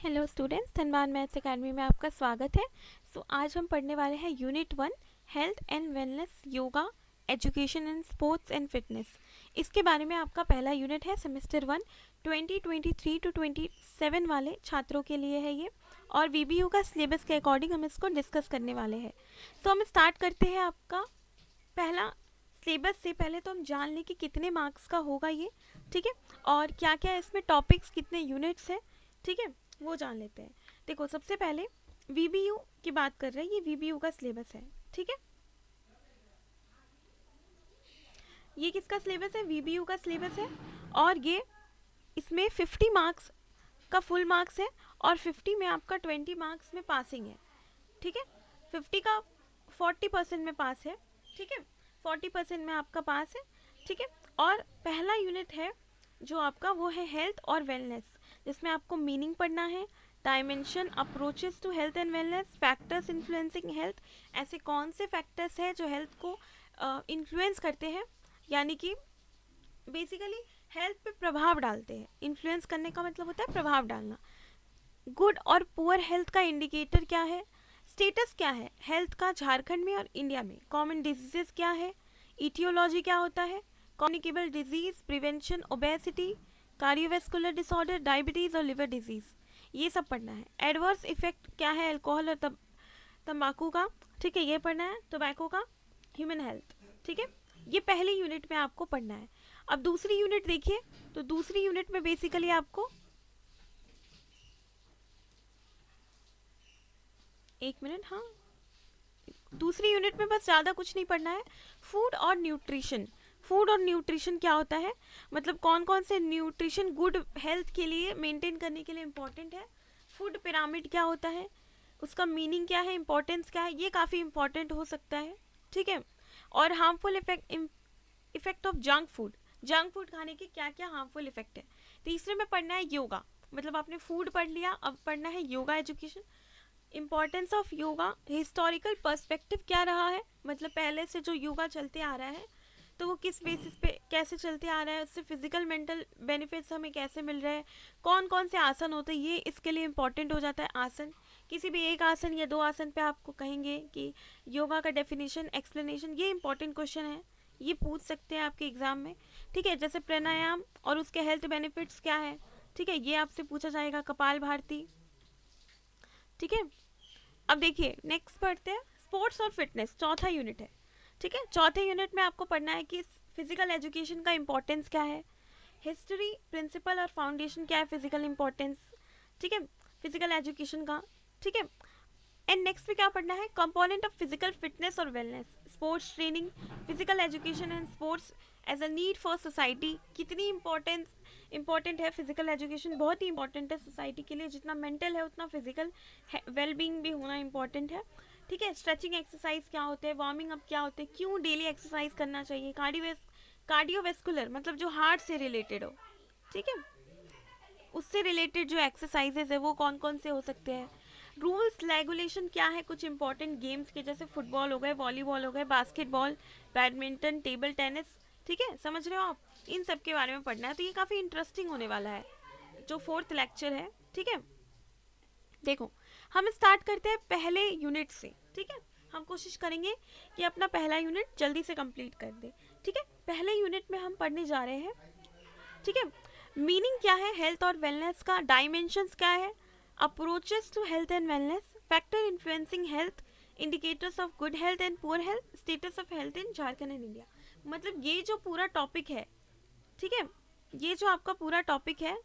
Hello students, Dhanbad maths academy में आपका स्वागत है। आज हम पढ़ने वाले हैं unit 1 health and wellness, yoga, education and sports and fitness. इसके बारे में आपका पहला यूनिट है सेमेस्टर 1 2023 टू 27 वाले छात्रों के लिए है ये, और वीबीयू का सिलेबस के अकॉर्डिंग हम इसको डिस्कस करने वाले हैं। हम स्टार्ट करते हैं आपका पहला सिलेबस से। पहले तो हम जान लें कि कितने मार्क्स का होगा ये, ठीक है, और क्या क्या इसमें टॉपिक्स, कितने यूनिट्स हैं, ठीक है, वो जान लेते हैं। देखो, सबसे पहले वीबीयू की बात कर रहे हैं, ये वीबीयू का सिलेबस है, ठीक है। ये किसका सिलेबस है? वीबीयू का सिलेबस है, और ये इसमें 50 मार्क्स का फुल मार्क्स है, और 50 में आपका 20 मार्क्स में पासिंग है, ठीक है। 50 का 40% में पास है, ठीक है, 40% में आपका पास है, ठीक है। और पहला यूनिट है जो आपका, वो है हेल्थ और वेलनेस, जिसमें आपको मीनिंग पढ़ना है, dimension, approaches to health and wellness, factors influencing health. ऐसे कौन से फैक्टर्स हैं जो हेल्थ को इन्फ्लुएंस करते हैं, यानी कि बेसिकली हेल्थ पे प्रभाव डालते हैं। इन्फ्लुएंस करने का मतलब होता है प्रभाव डालना। गुड और पुअर हेल्थ का इंडिकेटर क्या है? स्टेटस क्या है हेल्थ का झारखंड में और इंडिया में? कॉमन डिजीजेस क्या है? इटियोलॉजी क्या होता है? Communicable disease, prevention, obesity, cardiovascular disorder, diabetes और लिवर डिजीज, ये सब पढ़ना है। एडवर्स इफेक्ट क्या है अल्कोहल और तंबाकू का, ठीक है, ये पढ़ना है। टोबैको का, ह्यूमन हेल्थ, ठीक है, ये पहली यूनिट में आपको पढ़ना है। अब दूसरी यूनिट देखिए, तो दूसरी यूनिट में बेसिकली आपको, एक मिनट, हाँ, दूसरी यूनिट में बस ज़्यादा कुछ नहीं पढ़ना है। फूड और न्यूट्रिशन। फूड और न्यूट्रिशन क्या होता है, मतलब कौन कौन से न्यूट्रिशन गुड हेल्थ के लिए मेंटेन करने के लिए इम्पोर्टेंट है। फूड पिरामिड क्या होता है, उसका मीनिंग क्या है, इंपॉर्टेंस क्या है, ये काफ़ी इंपॉर्टेंट हो सकता है, ठीक है। और harmful effect of junk food, junk food खाने के क्या क्या हार्मफुल इफेक्ट है। तीसरे में पढ़ना है योगा, मतलब आपने फूड पढ़ लिया, अब पढ़ना है yoga education. Importance of yoga, historical perspective क्या रहा है, मतलब पहले से जो योगा चलते आ रहा है तो वो किस बेसिस पे कैसे चलते आ रहा है, उससे फिजिकल मेंटल बेनिफिट्स हमें कैसे मिल रहे हैं, कौन कौन से आसन होते हैं, ये इसके लिए इम्पॉर्टेंट हो जाता है। आसन, किसी भी एक आसन या दो आसन पे आपको कहेंगे कि योगा का डेफिनेशन, एक्सप्लेनेशन, ये इंपॉर्टेंट क्वेश्चन है, ये पूछ सकते हैं आपके एग्जाम में, ठीक है। जैसे प्राणायाम और उसके हेल्थ बेनिफिट्स क्या है, ठीक है, ये आपसे पूछा जाएगा। कपाल भारती, ठीक है। अब देखिए नेक्स्ट पढ़ते हैं स्पोर्ट्स और फिटनेस, चौथा यूनिट है, ठीक है। चौथे यूनिट में आपको पढ़ना है कि फिजिकल एजुकेशन का इंपॉर्टेंस क्या है, हिस्ट्री, प्रिंसिपल और फाउंडेशन क्या है फिजिकल इंपॉर्टेंस, ठीक है, फिजिकल एजुकेशन का, ठीक है। एंड नेक्स्ट में क्या पढ़ना है, कंपोनेंट ऑफ फिजिकल फिटनेस और wellness, sports training, physical education and sports as a need for society. कितनी इंपॉर्टेंट है फिजिकल एजुकेशन, बहुत ही इंपॉर्टेंट है सोसाइटी के लिए, जितना मेंटल है उतना फिजिकल वेलबींग भी होना इंपॉर्टेंट है, ठीक है। स्ट्रेचिंग एक्सरसाइज क्या होते हैं, वार्मिंग अप क्या होते हैं, क्यों डेली एक्सरसाइज करना चाहिए, कार्डियोवेस्कुलर मतलब जो हार्ट से रिलेटेड हो, ठीक है, उससे रिलेटेड जो एक्सरसाइजेज है वो कौन कौन से हो सकते हैं। रूल्स रेगुलेशन क्या है कुछ इंपॉर्टेंट गेम्स के, जैसे फुटबॉल हो गए, वॉलीबॉल हो गए, बास्केटबॉल, बैडमिंटन, टेबल टेनिस, ठीक है, समझ रहे हो आप, इन सब के बारे में पढ़ना है। तो ये काफ़ी इंटरेस्टिंग होने वाला है जो फोर्थ लेक्चर है, ठीक है। देखो, हम स्टार्ट करते हैं पहले यूनिट से, ठीक है। हम कोशिश करेंगे कि अपना पहला यूनिट जल्दी से कंप्लीट कर दे, ठीक है। पहले यूनिट में हम पढ़ने जा रहे हैं, ठीक है, मीनिंग क्या है हेल्थ और वेलनेस का, डायमेंशंस क्या है, approaches to health and wellness, factor influencing health, indicators of good health and poor health, status of health in Jharkhand and India. मतलब ये जो पूरा टॉपिक है, ठीक है, ये जो आपका पूरा टॉपिक है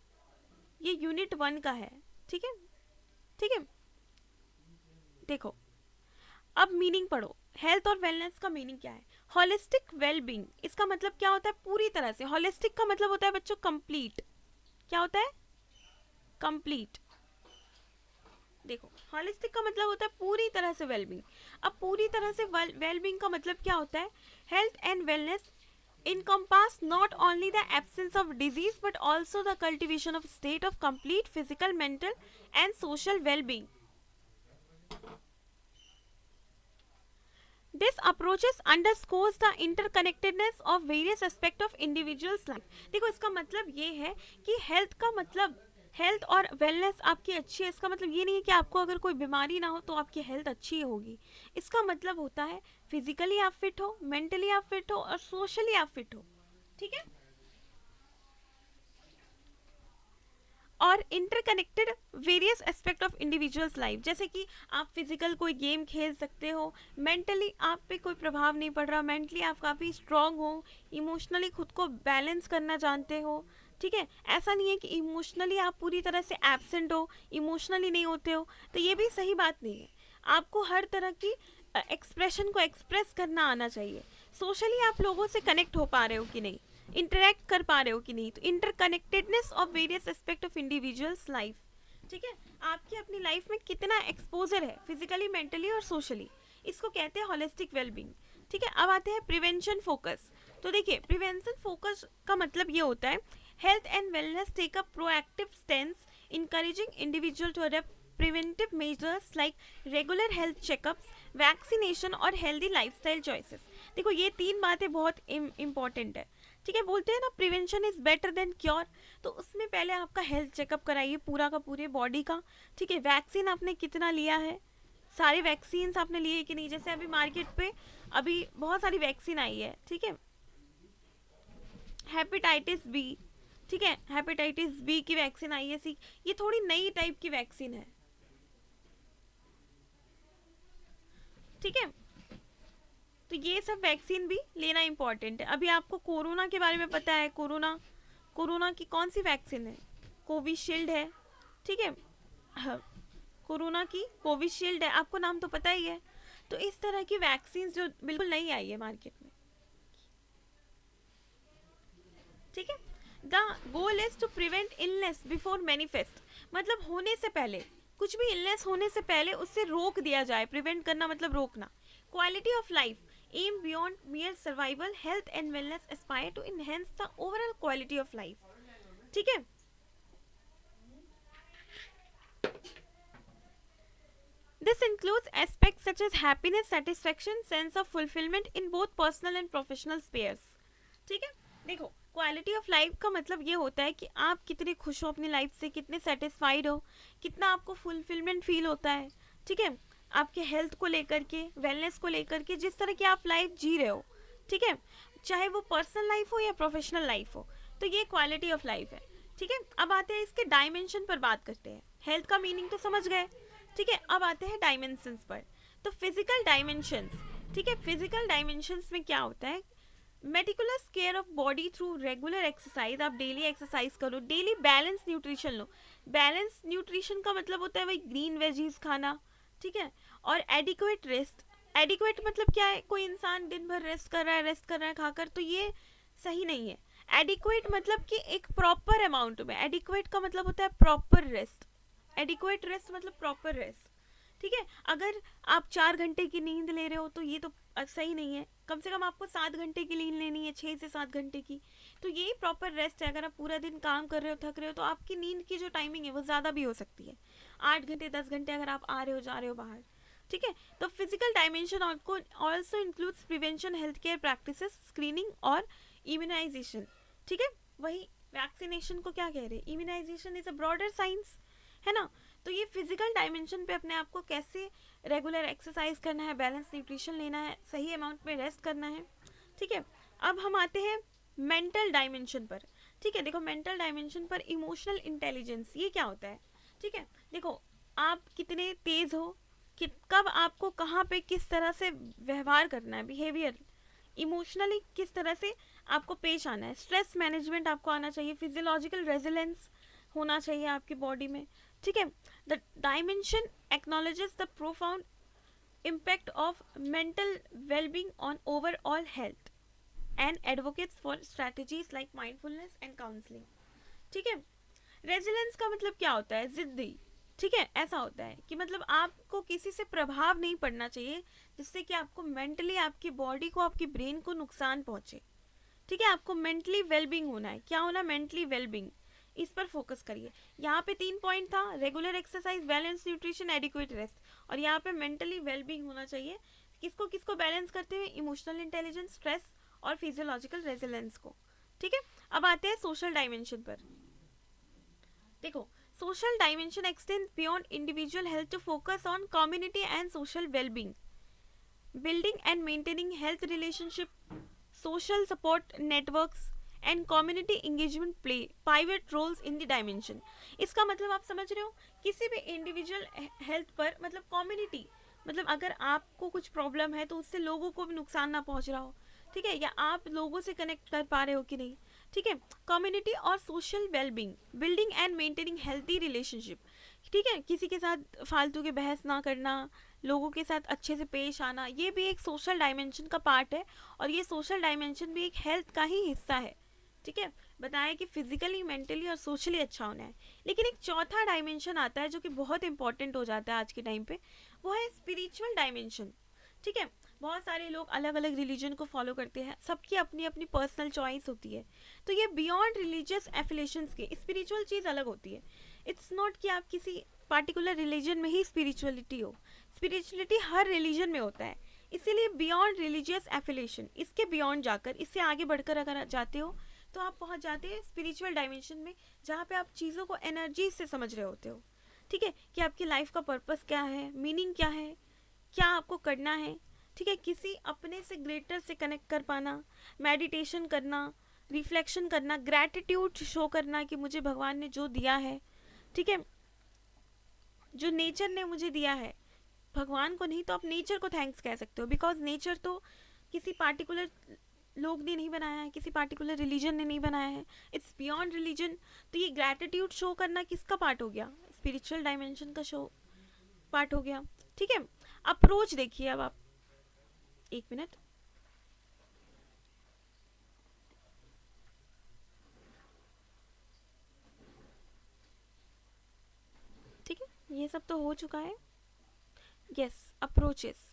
ये यूनिट 1 का है, ठीक है, ठीक है। देखो, अब मीनिंग पढ़ो, हेल्थ और वेलनेस का मीनिंग क्या है। होलिस्टिक वेलबींग, इसका मतलब क्या होता है पूरी तरह से, होलिस्टिक का मतलब होता है बच्चों कंप्लीट, क्या होता है, कंप्लीट। देखो, होलिस्टिक का मतलब होता है पूरी तरह से वेलबींग। अब पूरी तरह से वेलबींग का मतलब क्या होता है, health and wellness encompass not only the absence of disease but also the cultivation of state of complete physical, mental and social well-being. This approaches underscores the interconnectedness of various aspects of individuals life. देखो, इसका मतलब ये है कि health का मतलब health और wellness आपकी अच्छी है, इसका मतलब ये नहीं है कि आपको अगर कोई बीमारी ना हो तो आपकी हेल्थ अच्छी होगी। इसका मतलब होता है फिजिकली आप फिट हो, मेंटली आप फिट हो और सोशली आप फिट हो। ठीक है। और interconnected various aspect of individuals life, जैसे कि आप फिजिकल कोई गेम खेल सकते हो, मेंटली आप पे कोई प्रभाव नहीं पड़ रहा, मेंटली आप काफ़ी स्ट्रांग हो, इमोशनली खुद को बैलेंस करना जानते हो। ठीक है। ऐसा नहीं है कि इमोशनली आप पूरी तरह से एब्सेंट हो, इमोशनली नहीं होते हो, तो ये भी सही बात नहीं है। आपको हर तरह की एक्सप्रेशन को एक्सप्रेस करना आना चाहिए। सोशली आप लोगों से कनेक्ट हो पा रहे हो कि नहीं, इंटरेक्ट कर पा रहे हो कि नहीं, तो interconnectedness of various aspect of individuals life. ठीक है। आपकी अपनी लाइफ में कितना एक्सपोजर है फिजिकली, मेंटली और सोशली, इसको कहते हैं होलिस्टिक वेलबींग। ठीक है। अब आते हैं प्रिवेंशन फोकस। तो देखिए, प्रिवेंशन फोकस का मतलब ये होता है health and wellness take a proactive stance encouraging individual to adopt preventive measures like regular health checkups, vaccination और हेल्दी लाइफस्टाइल चॉइसेस। देखो, ये तीन बातें बहुत इंपॉर्टेंट है। ठीक है। बोलते हैं ना prevention is better than cure, तो उसमें पहले आपका हेल्थ चेकअप कराइए पूरा का पूरे बॉडी का। ठीक है। वैक्सीन आपने कितना लिया है, सारे वैक्सीन आपने लिए कि नहीं, जैसे अभी मार्केट पे अभी बहुत सारी वैक्सीन आई है। ठीक है। हेपेटाइटिस बी, ठीक है, हेपेटाइटिस बी की वैक्सीन आई है, सी, ये थोड़ी नई टाइप की वैक्सीन है। ठीक है। तो ये सब वैक्सीन भी लेना इंपॉर्टेंट है। अभी आपको कोरोना के बारे में पता है, कोरोना कोरोना की कौन सी वैक्सीन है, कोविशील्ड है। ठीक है। हाँ, कोरोना की कोविशील्ड है, आपको नाम तो पता ही है। तो इस तरह की वैक्सीन जो बिल्कुल नई आई है मार्केट में। ठीक है। The goal is to prevent illness before manifest, मतलब होने से पहले, कुछ भी इलनेस होने से पहले उससे रोक दिया जाए। प्रिवेंट करना मतलब रोकना। Quality of life aim beyond mere survival, health and wellness aspire to enhance the overall quality of life. ठीक है। This includes aspects such as happiness, satisfaction, sense of fulfillment in both personal and professional spheres. ठीक है। देखो, quality of life का मतलब ये होता है कि आप कितने खुश हो अपनी लाइफ से, कितने सेटिस्फाइड हो, कितना आपको फुलफिलमेंट फील होता है। ठीक है। आपके हेल्थ को लेकर के, वेलनेस को लेकर के, जिस तरह की आप लाइफ जी रहे हो। ठीक है। चाहे वो पर्सनल लाइफ हो या प्रोफेशनल लाइफ हो, तो ये क्वालिटी ऑफ लाइफ है। ठीक है। अब आते हैं इसके डायमेंशन पर, बात करते हैं। हेल्थ का मीनिंग तो समझ गए। ठीक है। अब आते हैं डायमेंशंस पर। तो फिजिकल डायमेंशंस, ठीक है, फिजिकल डायमेंशंस में क्या होता है, meticulous care of body through regular exercise, आप डेली एक्सरसाइज करो, डेली बैलेंस न्यूट्रिशन लो। बैलेंस न्यूट्रिशन का मतलब होता है वही ग्रीन वेजीज खाना। ठीक है। और एडिक्वेट रेस्ट, एडिक्वेट मतलब क्या है, कोई इंसान दिन भर रेस्ट कर रहा है खाकर, तो ये सही नहीं है। एडिक्वेट मतलब कि एक प्रॉपर अमाउंट में, एडिक्वेट का मतलब होता है प्रॉपर रेस्ट, एडिक्वेट रेस्ट मतलब प्रॉपर रेस्ट। ठीक है। अगर आप 4 घंटे की नींद ले रहे हो तो ये तो सही नहीं है, कम से कम आपको 7 घंटे की नींद लेनी है, 6 से 7 घंटे की। तो यही प्रॉपर रेस्ट है। अगर आप पूरा दिन काम कर रहे हो, थक रहे हो, तो आपकी नींद की जो टाइमिंग है वो ज़्यादा भी हो सकती है, 8 घंटे 10 घंटे अगर आप आ रहे हो जा रहे हो बाहर। ठीक है। तो physical dimension also includes prevention, health care practices, screening और इम्यूनाइजेशन। ठीक है। वही वैक्सीनेशन को क्या कह रहे हैं, immunisation is a broader science, है ना। तो ये फिजिकल डायमेंशन पे अपने आप को कैसे रेगुलर एक्सरसाइज करना है, बैलेंस न्यूट्रिशन लेना है, सही अमाउंट में रेस्ट करना है। ठीक है। अब हम आते हैं मेंटल डायमेंशन पर। ठीक है। देखो, मेंटल डायमेंशन पर इमोशनल इंटेलिजेंस, ये क्या होता है। ठीक है। देखो, आप कितने तेज हो, कि कब आपको कहाँ पे किस तरह से व्यवहार करना है, बिहेवियर, इमोशनली किस तरह से आपको पेश आना है, स्ट्रेस मैनेजमेंट आपको आना चाहिए, फिजियोलॉजिकल रेजिलेंस होना चाहिए आपकी बॉडी में। ठीक है। The dimension acknowledges the profound impact of mental well-being on overall health and advocates for strategies like mindfulness and counseling. ठीक है। रेजिलेंस का मतलब क्या होता है, जिद्दी। ठीक है। ऐसा होता है कि मतलब आपको किसी से प्रभाव नहीं पड़ना चाहिए जिससे कि आपको मेंटली, आपकी बॉडी को, आपकी ब्रेन को नुकसान पहुंचे। ठीक है। आपको मेंटली वेलबींग होना है, क्या होना, मेंटली वेलबींग, इस पर फोकस करिए। यहाँ पे 3 पॉइंट था, regular exercise, balance nutrition, adequate rest, और यहाँ पे मेंटली वेलबींग होना चाहिए। किसको किसको बैलेंस करते हुए, इमोशनल इंटेलिजेंस, स्ट्रेस और फिजियोलॉजिकल रेजिलेंस को। ठीक है। अब आते हैं सोशल डायमेंशन पर। देखो, Social dimension extends beyond individual health to focus on community and social well-being. Building and maintaining health relationship, social support networks and community engagement play pivot roles in the dimension. इसका मतलब आप समझ रहे हो, किसी भी इंडिविजुअल हेल्थ पर मतलब कम्युनिटी, मतलब अगर आपको कुछ प्रॉब्लम है तो उससे लोगों को भी नुकसान ना पहुंच रहा हो, ठीक है, या आप लोगों से कनेक्ट कर पा रहे हो कि नहीं, ठीक है, कम्युनिटी और social wellbeing, building and maintaining healthy relationship, ठीक है, किसी के साथ फालतू के बहस ना करना, लोगों के साथ अच्छे से पेश आना, ये भी एक सोशल डायमेंशन का पार्ट है, और ये सोशल डायमेंशन भी एक हेल्थ का ही हिस्सा है, ठीक है, बताया कि फिजिकली, मेंटली और सोशली अच्छा होना है। लेकिन एक चौथा डायमेंशन आता है जो कि बहुत इंपॉर्टेंट हो जाता है आज के टाइम पे, वो है स्पिरिचुअल डायमेंशन, ठीक है। बहुत सारे लोग अलग अलग रिलीजन को फॉलो करते हैं, सबकी अपनी अपनी पर्सनल चॉइस होती है, तो ये बियॉन्ड रिलीजियस एफिलेशंस के स्पिरिचुअल चीज़ अलग होती है। इट्स नॉट कि आप किसी पार्टिकुलर रिलीजन में ही स्पिरिचुअलिटी हो, स्पिरिचुअलिटी हर रिलीजन में होता है, इसीलिए बियॉन्ड रिलीजियस एफिलेशन, इसके बियॉन्ड जाकर, इससे आगे बढ़कर अगर जाते हो तो आप पहुंच जाते हैं स्पिरिचुअल डायमेंशन में, जहाँ पे आप चीज़ों को एनर्जी से समझ रहे होते हो, ठीक है, कि आपकी लाइफ का पर्पस क्या है, मीनिंग क्या है, क्या आपको करना है, ठीक है, किसी अपने से ग्रेटर से कनेक्ट कर पाना, मेडिटेशन करना, रिफ्लेक्शन करना, ग्रैटिट्यूड शो करना कि मुझे भगवान ने जो दिया है, ठीक है, जो नेचर ने मुझे दिया है, भगवान को नहीं तो आप नेचर को थैंक्स कह सकते हो, बिकॉज नेचर तो किसी पार्टिकुलर लोग ने नहीं बनाया है, किसी पार्टिकुलर रिलीजन ने नहीं बनाया है, इट्स बियॉन्ड रिलीजन। तो ये ग्रैटिट्यूड शो करना किसका पार्ट हो गया, स्पिरिचुअल डायमेंशन का शो पार्ट हो गया, ठीक है। अप्रोच देखिए अब आप, एक मिनट, ठीक है, ये सब तो हो चुका है, यस, अप्रोचेस,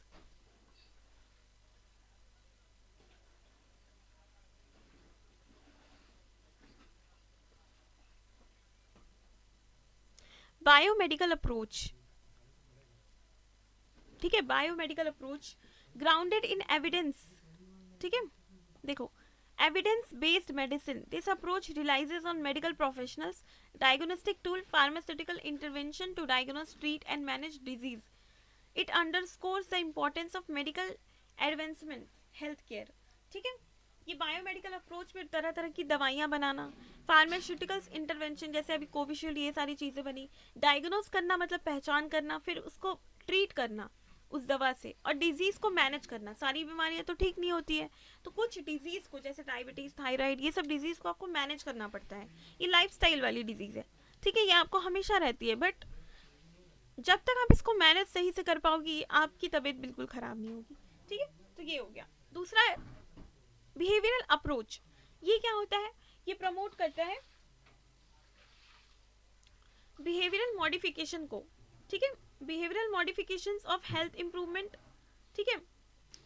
बायोमेडिकल अप्रोच, ठीक है, biomedical approach grounded in evidence, ठीक है, देखो, evidence based medicine, this approach relies on medical professionals, diagnostic tool, pharmaceutical intervention to diagnose, treat and manage disease. It underscores the importance of medical advancements health care, ठीक है। ये biomedical approach में तरह तरह की दवाइयाँ बनाना, फार्मास्यूटिकल्स इंटरवेंशन जैसे अभी कोविशील्ड, ये सारी चीज़ें बनी, डायग्नोस करना मतलब पहचान करना, फिर उसको ट्रीट करना उस दवा से, और डिजीज़ को मैनेज करना, सारी बीमारियां तो ठीक नहीं होती है, तो कुछ डिजीज़ को जैसे डायबिटीज़, थायराइड, ये सब डिजीज़ को आपको मैनेज करना पड़ता है, ये लाइफस्टाइल वाली डिजीज़ है, ठीक है, ये आपको हमेशा रहती है, बट जब तक आप इसको मैनेज सही से कर पाओगी आपकी तबीयत बिल्कुल ख़राब नहीं होगी, ठीक है। तो ये हो गया। दूसरा है बिहेवियरल अप्रोच, ये क्या होता है, ये प्रमोट करता है बिहेवियरल मॉडिफिकेशन को, ठीक है, behavioural modifications of health improvement, ठीक है,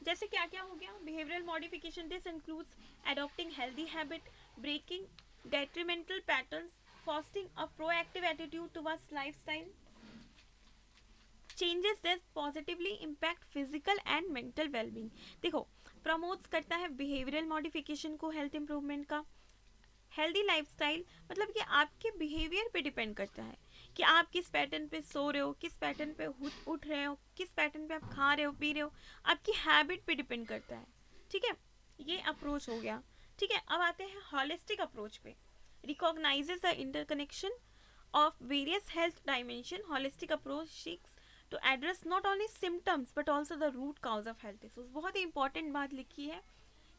जैसे क्या क्या हो गया behavioural modification, this includes adopting healthy habit, breaking detrimental patterns, fostering a proactive attitude towards lifestyle changes that positively impact physical and mental wellbeing. देखो, प्रमोट्स करता है बिहेवियरल मॉडिफिकेशन को, हेल्थ इंप्रूवमेंट का, हेल्दी लाइफस्टाइल मतलब कि आपके behaviour पे depend करता है कि आप किस पैटर्न पे सो रहे हो, किस पैटर्न पे उठ रहे हो, किस पैटर्न पे आप खा रहे हो, पी रहे हो, आपकी हैबिट पे डिपेंड करता है, ठीक है, ये अप्रोच हो गया, ठीक है। अब आते हैं हॉलिस्टिक अप्रोच पे, recognises the interconnection of various health dimension, holistic approach seeks to address not only symptoms but also the root cause of health issues. बहुत ही इंपॉर्टेंट बात लिखी है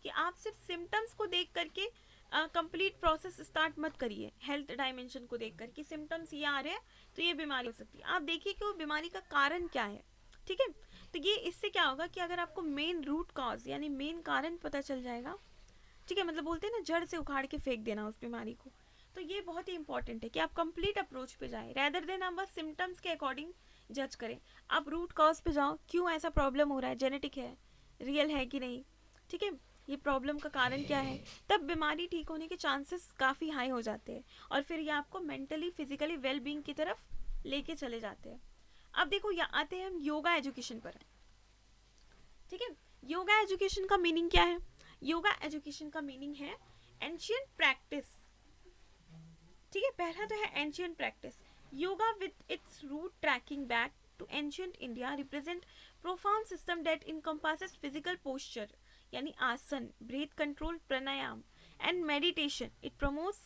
कि आप सिर्फ सिम्टम्स को देख करके कंप्लीट प्रोसेस स्टार्ट मत करिए, हेल्थ डायमेंशन को देख कर कि सिम्टम्स ये आ रहे हैं तो ये बीमारी हो सकती है, आप देखिए कि वो बीमारी का कारण क्या है, ठीक है। तो ये इससे क्या होगा कि अगर आपको मेन रूट कॉज यानी मेन कारण पता चल जाएगा, ठीक है, मतलब बोलते हैं ना जड़ से उखाड़ के फेंक देना उस बीमारी को, तो ये बहुत ही इंपॉर्टेंट है कि आप कंप्लीट अप्रोच पे जाएं, रैदर देन आप बस सिम्टम्स के अकॉर्डिंग जज करें, आप रूट कॉज पे जाओ, क्यों ऐसा प्रॉब्लम हो रहा है, जेनेटिक है, रियल है कि नहीं, ठीक है, ये प्रॉब्लम का कारण क्या है, तब बीमारी ठीक होने के चांसेस काफ़ी हाई हो जाते हैं, और फिर ये आपको मेंटली फिजिकली वेल बींग की तरफ लेके चले जाते हैं। अब देखो यहाँ आते हैं हम योगा एजुकेशन पर, ठीक है, योगा एजुकेशन का मीनिंग क्या है, योगा एजुकेशन का मीनिंग है एंशियंट प्रैक्टिस, ठीक है, पहला तो है ancient practice, Yoga, with its root tracking back to ancient India, represent profound system that encompasses physical posture, yani asan, breath control, pranayam, and meditation. It promotes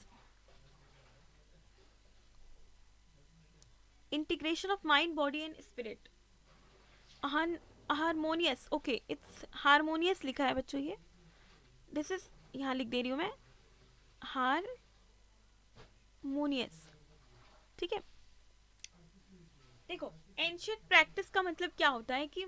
integration of mind, body, and spirit. Harmonious, okay, it's harmonious लिखा है बच्चों ये, this is, यहाँ लिख दे रही हूँ मैं, harmonious, ठीक है। देखो, एंशियंट प्रैक्टिस का मतलब क्या होता है कि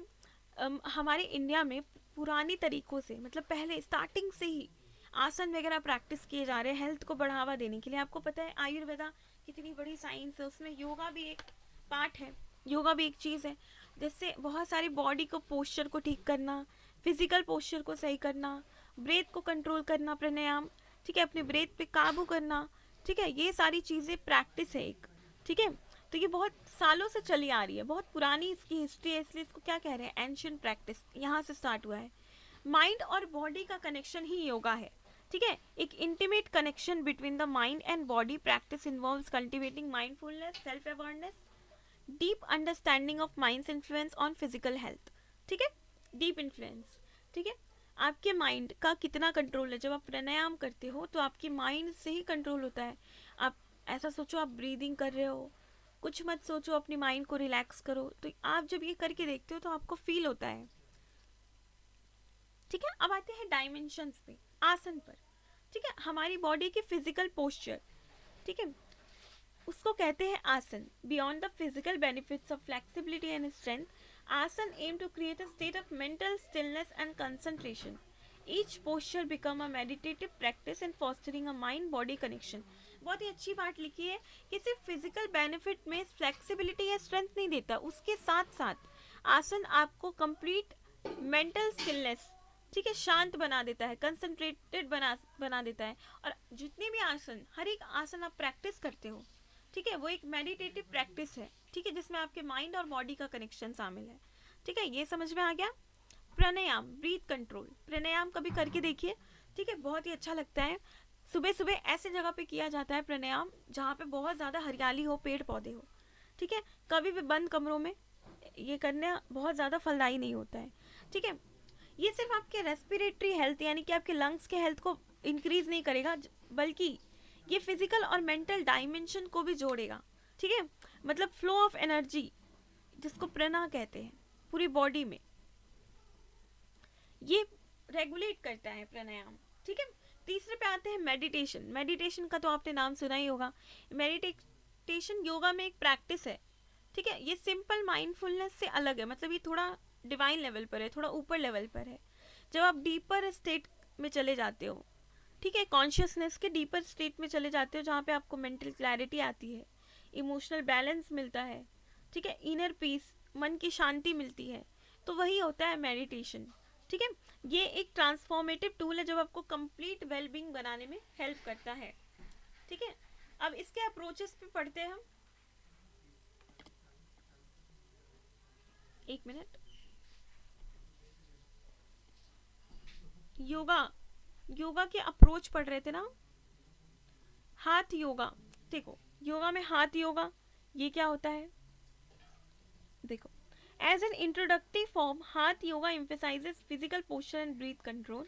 हमारे इंडिया में पुरानी तरीकों से, मतलब पहले स्टार्टिंग से ही आसन वगैरह प्रैक्टिस किए जा रहे हैं हेल्थ को बढ़ावा देने के लिए। आपको पता है आयुर्वेदा कितनी बड़ी साइंस है, उसमें योगा भी एक पार्ट है, योगा भी एक चीज़ है, जिससे बहुत सारी बॉडी को पोस्चर को ठीक करना, फिजिकल पोस्चर को सही करना, ब्रेथ को कंट्रोल करना, प्राणायाम, ठीक है, अपने ब्रेथ पे काबू करना, ठीक है, ये सारी चीज़ें प्रैक्टिस है एक, ठीक है। तो ये बहुत सालों से चली आ रही है, बहुत पुरानी इसकी हिस्ट्री है, इसलिए इसको क्या कह रहे हैं, एंशियंट प्रैक्टिस, यहाँ से स्टार्ट हुआ है। माइंड और बॉडी का कनेक्शन ही योगा है, ठीक है, एक intimate connection between the mind and body. Practice involves cultivating mindfulness, self awareness, deep understanding of minds influence on physical health, ठीक है, डीप इन्फ्लुएंस, ठीक है। आपके माइंड का कितना कंट्रोल है, जब आप प्राणायाम करते हो तो आपकी माइंड से ही कंट्रोल होता है। आप ऐसा सोचो, आप ब्रीदिंग कर रहे हो, कुछ मत सोचो, अपनी माइंड को रिलैक्स करो, तो आप जब ये करके देखते हो तो आपको फील होता है, ठीक है। अब आते हैं डायमेंशंस पे, आसन पर, ठीक है, हमारी बॉडी की फिजिकल पोस्चर, ठीक है, उसको कहते हैं आसन। Beyond the physical benefits of flexibility and strength, asana aim to create a state of mental stillness and concentration. Each posture become a meditative practice and fostering a mind body connection. बहुत ही अच्छी बात लिखी है कि सिर्फ फिजिकल बेनिफिट में flexibility या स्ट्रेंथ नहीं देता, उसके साथ साथ आसन आपको कंप्लीट मेंटल स्टिलनेस, ठीक है, शांत बना देता है, कंसंट्रेटेड बना देता है। और जितने भी आसन, हर एक आसन आप प्रैक्टिस करते हो, ठीक है, वो एक मेडिटेटिव प्रैक्टिस है, ठीक है, जिसमें आपके माइंड और बॉडी का कनेक्शन शामिल है, ठीक है, ये समझ में आ गया। प्राणायाम, ब्रीथ कंट्रोल, प्राणायाम कभी करके देखिए, ठीक है, बहुत ही अच्छा लगता है। सुबह सुबह ऐसे जगह पे किया जाता है प्राणायाम जहाँ पे बहुत ज़्यादा हरियाली हो, पेड़ पौधे हो, ठीक है, कभी भी बंद कमरों में ये करना बहुत ज़्यादा फलदायी नहीं होता है, ठीक है। ये सिर्फ आपके रेस्पिरेटरी हेल्थ यानी कि आपके लंग्स के हेल्थ को इंक्रीज नहीं करेगा, बल्कि ये फिजिकल और मेंटल डायमेंशन को भी जोड़ेगा, ठीक है, मतलब फ्लो ऑफ एनर्जी, जिसको प्रणा कहते हैं, पूरी बॉडी में ये रेगुलेट करता है प्राणायाम, ठीक है। तीसरे पे आते हैं मेडिटेशन। मेडिटेशन का तो आपने नाम सुना ही होगा। मेडिटेशन योगा में एक प्रैक्टिस है, ठीक है, ये सिंपल माइंडफुलनेस से अलग है, मतलब ये थोड़ा डिवाइन लेवल पर है, थोड़ा ऊपर लेवल पर है। जब आप डीपर स्टेट में चले जाते हो, ठीक है, कॉन्शियसनेस के डीपर स्टेट में चले जाते हो, जहाँ पे आपको मेंटल क्लैरिटी आती है, इमोशनल बैलेंस मिलता है, ठीक है, इनर पीस, मन की शांति मिलती है, तो वही होता है मेडिटेशन, ठीक है। ये एक ट्रांसफॉर्मेटिव टूल है जब आपको कंप्लीट वेलबींग बनाने में हेल्प करता है, ठीक है। अब इसके अप्रोचेस पे पढ़ते हैं हम, एक मिनट। योगा, योगा के अप्रोच पढ़ रहे थे ना, हाथ योगा। देखो, योगा में हाथ योगा, ये क्या होता है, देखो, एज एन इंट्रोडक्टरी फॉर्म हाथ yoga emphasizes physical posture and breath control,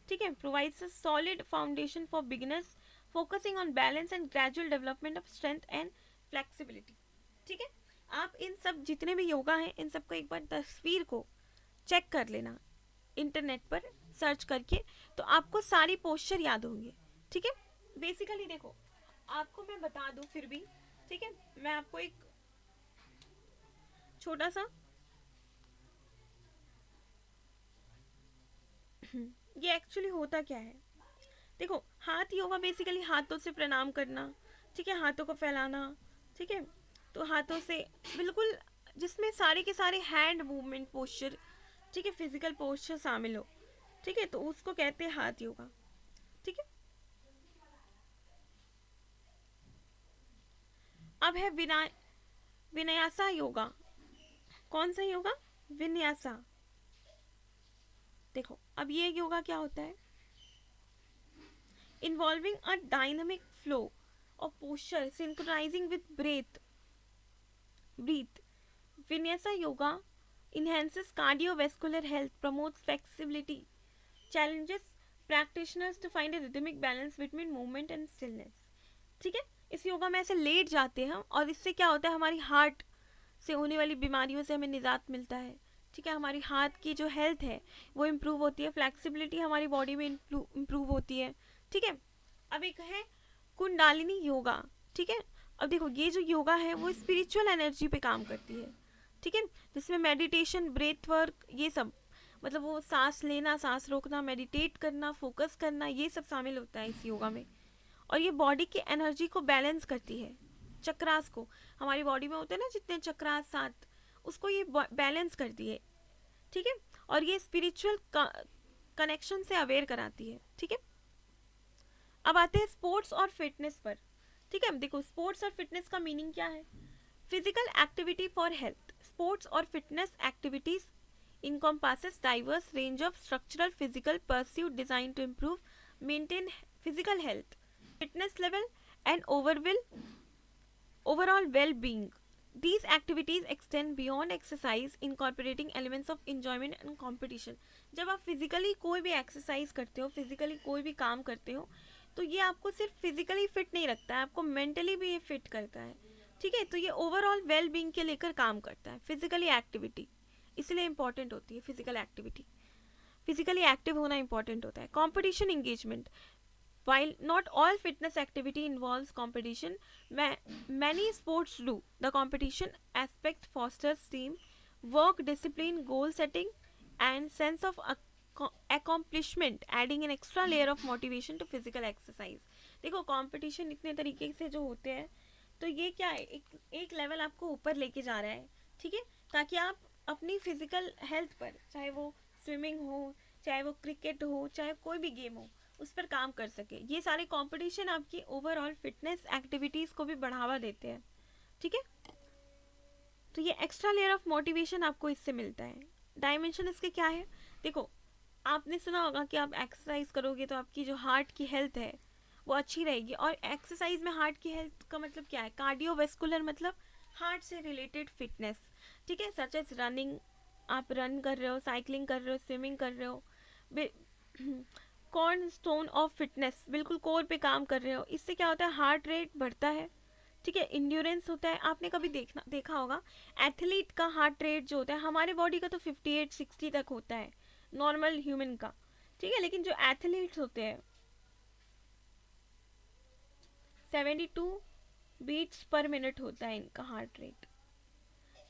ठीक है, provides a solid foundation for beginners, focusing on balance and gradual development of strength and flexibility, ठीक है। आप इन सब जितने भी योगा हैं, इन सबको एक बार तस्वीर को चेक कर लेना इंटरनेट पर सर्च करके, तो आपको सारी पोस्चर याद होंगे, ठीक है। बेसिकली देखो, आपको मैं बता दूं फिर भी, ठीक है, मैं आपको एक छोटा सा ये एक्चुअली होता क्या है, देखो, हाथ योगा बेसिकली हाथों से प्रणाम करना, ठीक है, हाथों को फैलाना, ठीक है, तो हाथों से बिल्कुल, जिसमें सारे के सारे हैंड मूवमेंट पोस्चर, ठीक है, फिजिकल पोस्चर शामिल हो, ठीक है, तो उसको कहते हैं हाथ योगा, ठीक है। अब है विन्यासा योगा। कौन सा योगा, विन्यासा। देखो, अब ये योगा क्या होता है, involving a dynamic flow of posture synchronizing with breath, breathe. Vinyasa yoga enhances cardiovascular health, promotes flexibility, challenges practitioners to find a rhythmic balance between movement and stillness. ठीक है, इस योगा में ऐसे लेट जाते हैं और इससे क्या होता है, हमारी हार्ट से होने वाली बीमारियों से हमें निजात मिलता है. ठीक है, हमारी हाथ की जो हेल्थ है वो इम्प्रूव होती है, फ्लेक्सिबिलिटी हमारी बॉडी में इम्प्रूव होती है. ठीक है, अब एक है कुंडालिनी योगा. ठीक है, अब देखो ये जो योगा है वो स्पिरिचुअल एनर्जी पे काम करती है. ठीक है, जिसमें मेडिटेशन, ब्रेथ वर्क, ये सब, मतलब वो सांस लेना, सांस रोकना, मेडिटेट करना, फोकस करना, ये सब शामिल होता है इस योगा में. और ये बॉडी की एनर्जी को बैलेंस करती है. चक्रास को, हमारी बॉडी में होते हैं ना जितने चक्रास 7, उसको ये बैलेंस करती है. ठीक है, और ये स्पिरिचुअल कनेक्शन से अवेयर कराती है. ठीक है, अब आते हैं स्पोर्ट्स और फिटनेस पर. ठीक है, देखो स्पोर्ट्स और फिटनेस का मीनिंग क्या है. Physical activity for health. Sports और fitness activities encompasses diverse range of structural physical pursuit designed to improve, maintain physical health, fitness level and overall well-being. These activities extend beyond exercise, incorporating elements of enjoyment and competition. जब आप physically कोई भी exercise करते हो, physically कोई भी काम करते हो, तो ये आपको सिर्फ फिजिकली फिट नहीं रखता है, आपको मेंटली भी ये फिट करता है. ठीक है, तो ये ओवरऑल वेल बीइंग के लेकर काम करता है. फिजिकली एक्टिविटी इसलिए इंपॉर्टेंट होती है. फिजिकल एक्टिविटी, फिजिकली एक्टिव होना इंपॉर्टेंट होता है. Competition engagement. While not all fitness activity involves competition, many sports do. The competition aspect fosters team work, discipline, goal setting, and sense of accomplishment, adding an extra layer of motivation to physical exercise. देखो competition इतने तरीके से जो होते हैं, तो ये क्या है, एक लेवल आपको ऊपर लेके जा रहा है. ठीक है, ताकि आप अपनी फिजिकल हेल्थ पर, चाहे वो स्विमिंग हो, चाहे वो क्रिकेट हो, चाहे कोई भी गेम हो, उस पर काम कर सके. ये सारे कंपटीशन आपकी ओवरऑल फिटनेस एक्टिविटीज़ को भी बढ़ावा देते हैं. ठीक है, तो ये एक्स्ट्रा लेयर ऑफ मोटिवेशन आपको इससे मिलता है. डायमेंशन इसके क्या है, देखो आपने सुना होगा कि आप एक्सरसाइज करोगे तो आपकी जो हार्ट की हेल्थ है वो अच्छी रहेगी. और एक्सरसाइज में हार्ट की हेल्थ का मतलब क्या है, कार्डियोवैस्कुलर, मतलब हार्ट से रिलेटेड फिटनेस. ठीक है, सच एज रनिंग, आप रन कर रहे हो, साइकिलिंग कर रहे हो, स्विमिंग कर रहे हो, कॉर्न स्टोन ऑफ फिटनेस, बिल्कुल कोर पे काम कर रहे हो. इससे क्या होता है, हार्ट रेट बढ़ता है. ठीक है, इंड्योरेंस होता है. आपने कभी देखा होगा एथलीट का हार्ट रेट जो होता है, हमारे बॉडी का तो 58-60 तक होता है नॉर्मल ह्यूमन का. ठीक है, लेकिन जो एथलीट्स होते हैं 72 बीट्स पर मिनट होता है इनका हार्ट रेट.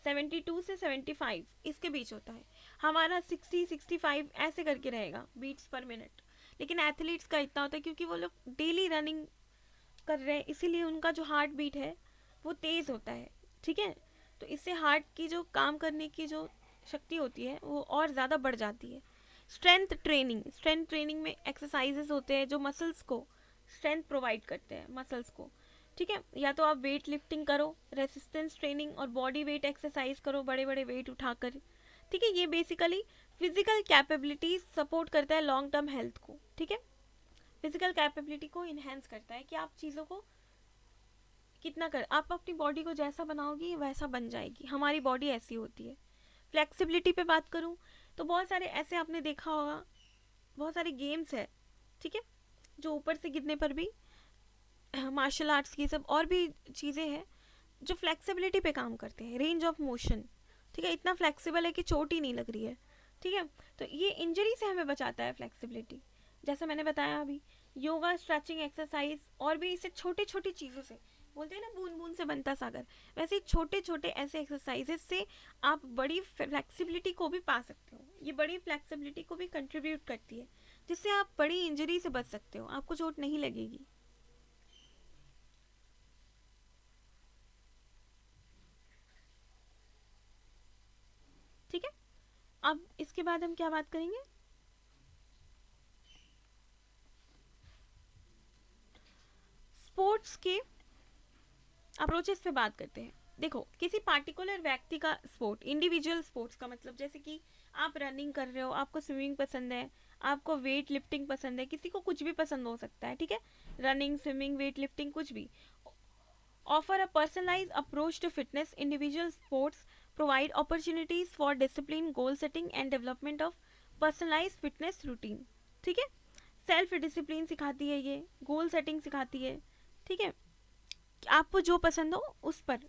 72 से 75 इसके बीच होता है. हमारा 60-65 ऐसे करके रहेगा बीट्स पर मिनट. लेकिन एथलीट्स का इतना होता है क्योंकि वो लोग डेली रनिंग कर रहे हैं, इसीलिए उनका जो हार्ट बीट है वो तेज़ होता है. ठीक है, तो इससे हार्ट की जो काम करने की जो शक्ति होती है वो और ज़्यादा बढ़ जाती है. Strength training. स्ट्रेंथ ट्रेनिंग में एक्सरसाइजेस होते हैं जो मसल्स को स्ट्रेंथ प्रोवाइड करते हैं, मसल्स को. ठीक है, या तो आप वेट लिफ्टिंग करो, रेसिस्टेंस ट्रेनिंग और बॉडी वेट एक्सरसाइज करो, बड़े बड़े वेट उठाकर. ठीक है, ये बेसिकली फिजिकल कैपेबिलिटीज सपोर्ट करता है लॉन्ग टर्म हेल्थ को. ठीक है, फिजिकल कैपेबिलिटी को इन्हेंस करता है कि आप चीज़ों को कितना कर, आप अपनी बॉडी को जैसा बनाओगी वैसा बन जाएगी. हमारी बॉडी ऐसी होती है. फ्लेक्सिबिलिटी पे बात करूँ तो बहुत सारे ऐसे आपने देखा होगा, बहुत सारे गेम्स है. ठीक है, जो ऊपर से गिरने पर भी, मार्शल आर्ट्स की सब और भी चीज़ें हैं जो फ्लेक्सिबिलिटी पे काम करते हैं. रेंज ऑफ मोशन, ठीक है, इतना फ्लेक्सिबल है कि चोट ही नहीं लग रही है. ठीक है, तो ये इंजरी से हमें बचाता है फ्लेक्सिबिलिटी. जैसे मैंने बताया अभी, योगा, स्ट्रेचिंग एक्सरसाइज और भी इसे छोटी छोटी चीज़ों से, बोलते हैं ना बूंद बूंद से बनता सागर, वैसे छोटे छोटे ऐसे एक्सरसाइजेस से आप बड़ी फ्लेक्सिबिलिटी को भी पा सकते हो. ये बड़ी फ्लेक्सिबिलिटी को भी कंट्रीब्यूट करती है, जिससे आप बड़ी इंजरी से बच सकते हो, आपको चोट नहीं लगेगी. ठीक है, अब इसके बाद हम क्या बात करेंगे, स्पोर्ट्स के अप्रोचेस पे बात करते हैं. देखो किसी पार्टिकुलर व्यक्ति का स्पोर्ट, इंडिविजुअल स्पोर्ट्स का मतलब, जैसे कि आप रनिंग कर रहे हो, आपको स्विमिंग पसंद है, आपको वेट लिफ्टिंग पसंद है, किसी को कुछ भी पसंद हो सकता है. ठीक है, रनिंग, स्विमिंग, वेट लिफ्टिंग, कुछ भी. offer a personalized approach to fitness. Individual sports provide opportunities for discipline, goal setting and development of personalized fitness routine. ठीक है, सेल्फ डिसिप्लिन सिखाती है, ये गोल सेटिंग सिखाती है. ठीक है, आपको जो पसंद हो उस पर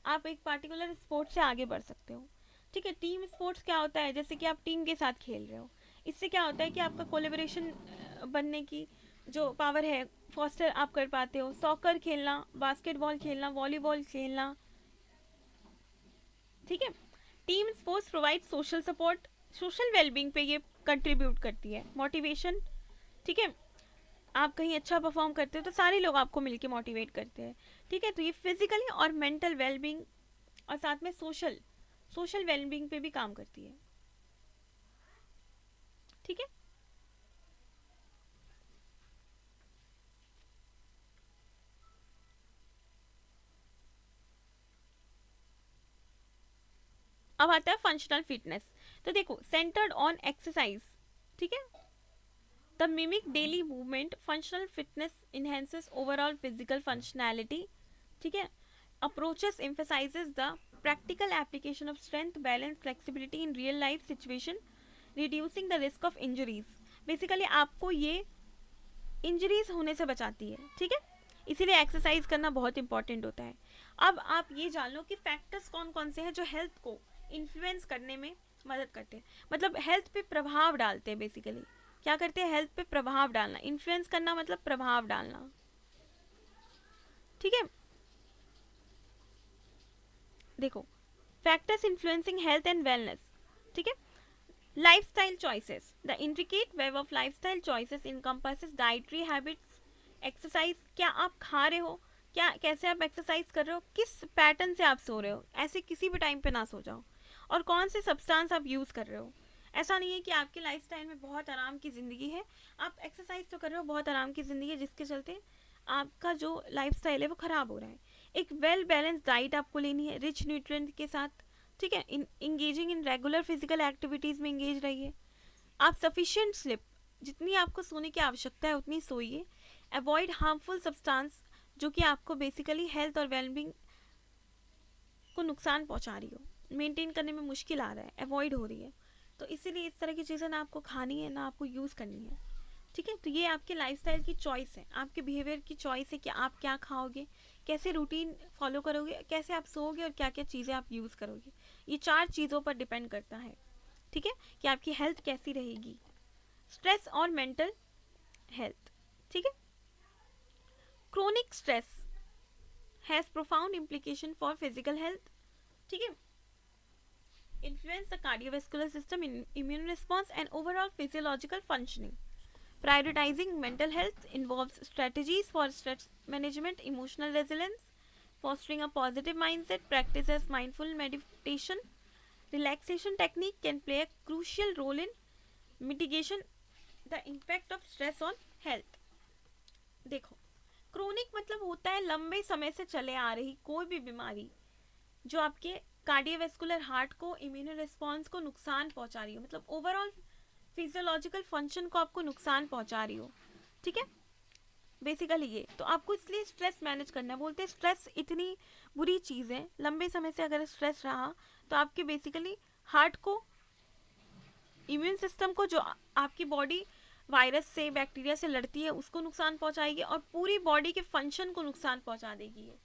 आप एक पार्टिकुलर स्पोर्ट से आगे बढ़ सकते हो. ठीक है, टीम स्पोर्ट्स क्या होता है, जैसे कि आप टीम के साथ खेल रहे हो, इससे क्या होता है कि आपका कोलेबोरेशन बनने की जो पावर है फॉस्टर आप कर पाते हो. सॉकर खेलना, बास्केटबॉल खेलना, वॉलीबॉल खेलना. ठीक है, team sports provide social support, social wellbeing पे ये कंट्रीब्यूट करती है. मोटिवेशन, ठीक है, आप कहीं अच्छा परफॉर्म करते हो तो सारे लोग आपको मिलके मोटिवेट करते हैं. ठीक है, तो ये फिजिकली और मेंटल वेलबींग और साथ में सोशल वेलबींग पे भी काम करती है. ठीक है, अब आता है फंक्शनल फिटनेस. तो देखो, सेंटर्ड ऑन एक्सरसाइज. ठीक है, the mimic daily movement. Functional fitness enhances overall physical functionality. ठीक है, approaches emphasises the practical application of strength, balance, flexibility in real life situation, reducing the risk of injuries. Basically आपको ये injuries होने से बचाती है. ठीक है, इसीलिए एक्सरसाइज करना बहुत इंपॉर्टेंट होता है. अब आप ये जान लो कि फैक्टर्स कौन कौन से हैं जो हेल्थ को इन्फ्लुएंस करने में मदद करते हैं, मतलब हेल्थ पे प्रभाव डालते हैं. बेसिकली क्या करते हैं, हेल्थ पे प्रभाव डालना. इन्फ्लुएंस करना मतलब प्रभाव डालना. ठीक है, देखो, factors influencing health and wellness. ठीक है, lifestyle choices. The intricate web of lifestyle choices encompasses dietary habits, exercise, क्या आप खा रहे हो, क्या कैसे आप एक्सरसाइज कर रहे हो, किस पैटर्न से आप सो रहे हो, ऐसे किसी भी टाइम पे ना सो जाओ, और कौन से सब्सटेंस आप यूज़ कर रहे हो. ऐसा नहीं है कि आपके लाइफस्टाइल में बहुत आराम की ज़िंदगी है, आप एक्सरसाइज तो कर रहे हो, बहुत आराम की ज़िंदगी है, जिसके चलते आपका जो लाइफस्टाइल है वो ख़राब हो रहा है. एक वेल बैलेंस डाइट आपको लेनी है, रिच न्यूट्रिएंट के साथ. ठीक है, engaging in regular physical activities में इंगेज रहिए. आप सफिशिएंट स्लिप, जितनी आपको सोने की आवश्यकता है उतनी सोइए. अवॉइड हार्मफुल सब्सटेंस जो कि आपको बेसिकली हेल्थ और वेलबींग को नुकसान पहुंचा रही हो, मेंटेन करने में मुश्किल आ रहा है, अवॉइड हो रही है. तो इसीलिए इस तरह की चीज़ें ना आपको खानी है ना आपको यूज़ करनी है. ठीक है, तो ये आपके लाइफस्टाइल की चॉइस है, आपके बिहेवियर की चॉइस है कि आप क्या खाओगे, कैसे रूटीन फॉलो करोगे, कैसे आप सोओगे और क्या क्या चीज़ें आप यूज़ करोगे. ये 4 चीज़ों पर डिपेंड करता है. ठीक है, कि आपकी हेल्थ कैसी रहेगी. स्ट्रेस और मेंटल हेल्थ. ठीक है, chronic stress has profound implication for physical health. ठीक है, influence the cardiovascular system, immune response and overall physiological functioning. Prioritizing mental health involves strategies for stress management, emotional resilience, fostering a positive mindset. Practices mindful meditation, relaxation technique can play a crucial role in mitigation the impact of stress on health. देखो, chronic मतलब होता है लंबे समय से चले आ रही कोई भी बीमारी जो आपके कार्डियोवैस्कुलर हार्ट को, इम्यून रिस्पॉन्स को नुकसान पहुंचा रही हो, मतलब ओवरऑल फिजियोलॉजिकल फंक्शन को आपको नुकसान पहुंचा रही हो. ठीक है, बेसिकली ये तो आपको इसलिए स्ट्रेस मैनेज करना है. बोलते हैं स्ट्रेस इतनी बुरी चीज़ है, लंबे समय से अगर स्ट्रेस रहा तो आपके बेसिकली हार्ट को, इम्यून सिस्टम को, जो आपकी बॉडी वायरस से, बैक्टीरिया से लड़ती है, उसको नुकसान पहुंचाएगी और पूरी बॉडी के फंक्शन को नुकसान पहुंचा देगी ये.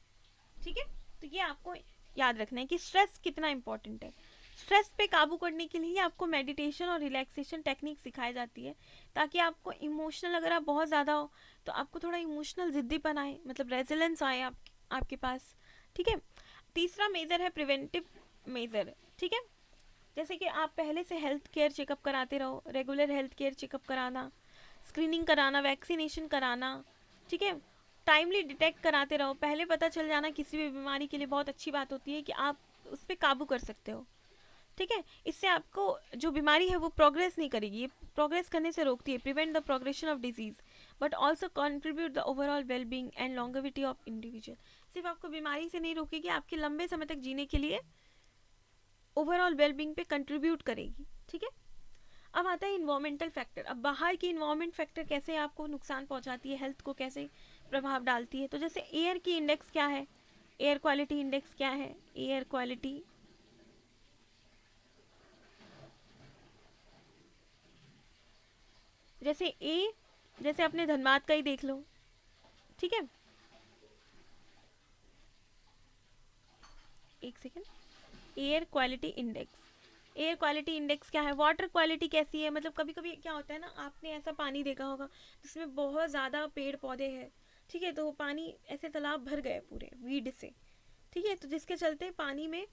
ठीक है, तो ये आपको याद रखना है कि स्ट्रेस कितना इंपॉर्टेंट है. स्ट्रेस पे काबू करने के लिए आपको मेडिटेशन और रिलैक्सेशन टेक्निक सिखाई जाती है, ताकि आपको इमोशनल, अगर आप बहुत ज़्यादा हो तो आपको थोड़ा इमोशनल जिद्दीपन आए, मतलब रेजिलेंस आए आपके पास. ठीक है, तीसरा मेजर है प्रिवेंटिव मेजर. ठीक है, जैसे कि आप पहले से हेल्थ केयर चेकअप कराते रहो, रेगुलर हेल्थ केयर चेकअप कराना, स्क्रीनिंग कराना, वैक्सीनेशन कराना. ठीक है, टाइमली डिटेक्ट कराते रहो, पहले पता चल जाना किसी भी बीमारी के लिए बहुत अच्छी बात होती है कि आप उस पर काबू कर सकते हो. ठीक है, इससे आपको जो बीमारी है वो प्रोग्रेस नहीं करेगी, ये प्रोग्रेस करने से रोकती है. Prevent the progression of disease but also contribute the overall wellbeing and longevity of individual. सिर्फ आपको बीमारी से नहीं रोकेगी, आपके लंबे समय तक जीने के लिए ओवरऑल वेलबींग पे कंट्रीब्यूट करेगी. ठीक है, अब आता है इन्वायरमेंटल फैक्टर. अब बाहर की इन्वायरमेंट फैक्टर कैसे आपको नुकसान पहुंचाती है, हेल्थ को कैसे प्रभाव डालती है. तो जैसे एयर की इंडेक्स क्या है, एयर क्वालिटी इंडेक्स क्या है? एयर क्वालिटी जैसे ए, जैसे अपने धनबाद का ही देख लो, ठीक है, एक second, air quality index, air quality index क्या है? वाटर क्वालिटी कैसी है? मतलब कभी कभी क्या होता है ना, आपने ऐसा पानी देखा होगा जिसमें बहुत ज़्यादा पेड़ पौधे हैं, ठीक है, तो वो पानी ऐसे तालाब भर गए पूरे वीड से, ठीक है, तो जिसके चलते पानी में